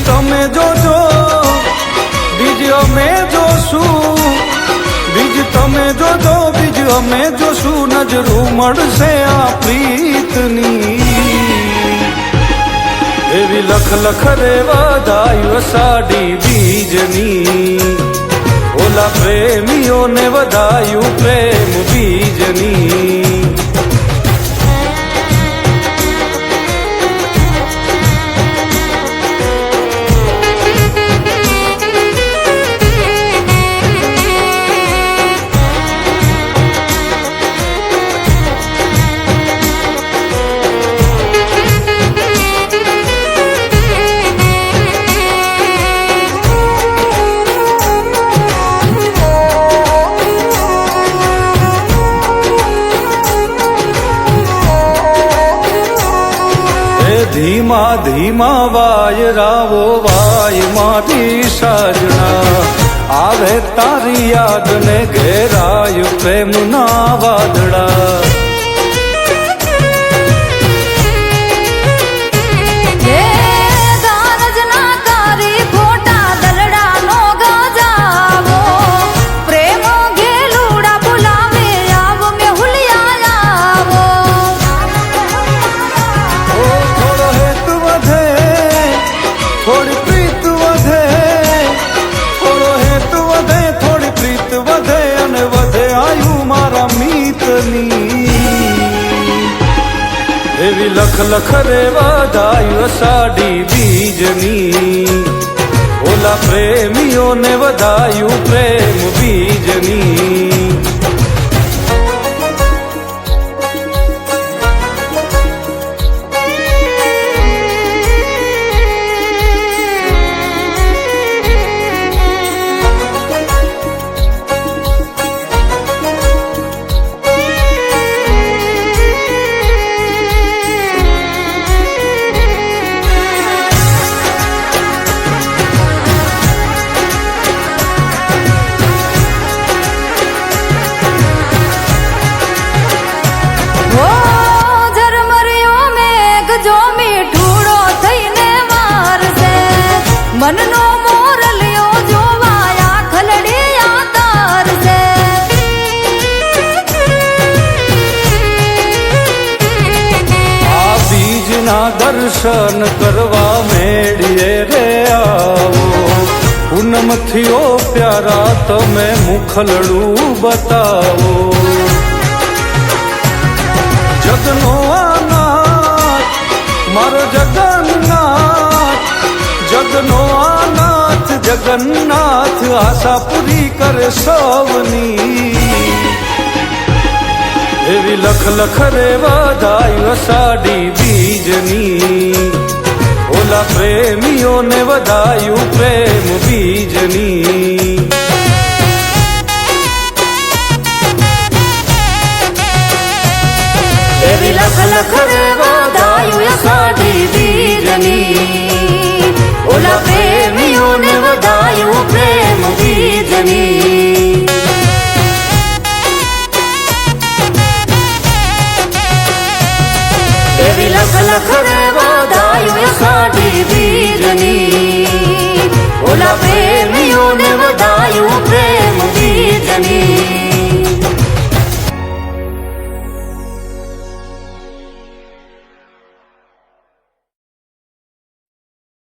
તમે જોજો બીજ અમે જોશું, બીજ તમે જોજો બીજ અમે જોશું, નજરું મળશે આ પ્રીતની એવી લખ લખ રે વધાયું સાડી બીજની, ઓલા પ્રેમીઓને વધાયું પ્રેમ બીજની। ધીમા ધીમા વાયરાવો વાય મારી સાજણા, આવે તારી યાદ ને ઘેરાય પ્રેમના વાદળા। એવી લખ લખ રે વધાયું સાડી બીજની, ઓલા પ્રેમીઓને વધાયું પ્રેમ બીજની। મનનો મોરલિયો જોવાયા ખલડિયા તારસે, આ બીજના દર્શન કરવા મેળીએ રે આવો, પૂનમથી ઓ પ્યારા તમે મુખલડું બતાવો। જગનો આનાથ મારો જગન્નાથ, જગનો આનાથ જગન્નાથ, આશા પૂરી કરે સૌની એવી લખ લખ રે વધાયું સાડી બીજની, ઓલા પ્રેમીઓને વધાયું પ્રેમ બીજની। એવી લખ લખ રે વધાયું સાડી બીજની, ઓલા પ્રેમીઓને વધાયું પ્રેમ બીજની। એવી લખ લખ રે વધાયું સાડી બીજની, ઓલા પ્રેમીઓને વધાયું પ્રેમ બીજની।